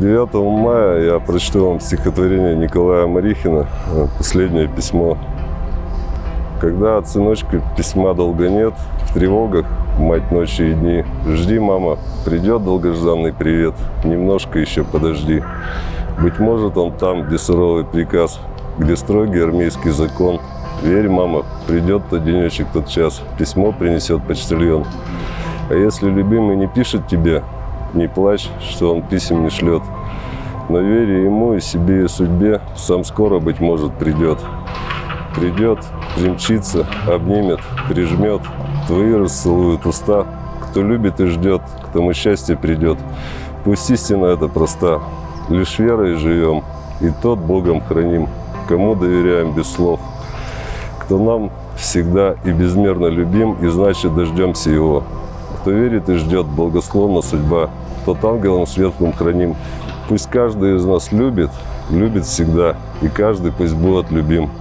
9 мая я прочту вам стихотворение Николая Марихина «Последнее письмо». Когда от сыночка письма долго нет, в тревогах, мать ночи и дни, жди, мама, придет долгожданный привет, немножко еще подожди. Быть может, он там, где суровый приказ, где строгий армейский закон. Верь, мама, придет тот денечек, тот час, письмо принесет почтальон. А если любимый не пишет тебе, не плачь, что он писем не шлет. Но верь ему и себе, и судьбе, сам скоро, быть может, придет. Придет, примчится, обнимет, прижмет, твои расцелуют уста. Кто любит и ждет, к тому счастье придет. Пусть истина эта проста, лишь верой живем, и тот Богом храним, кому доверяем без слов. Кто нам всегда и безмерно любим, и значит дождемся его. Кто верит и ждет, благословна судьба, тот ангелом светлым храним. Пусть каждый из нас любит, любит всегда, и каждый пусть будет любим.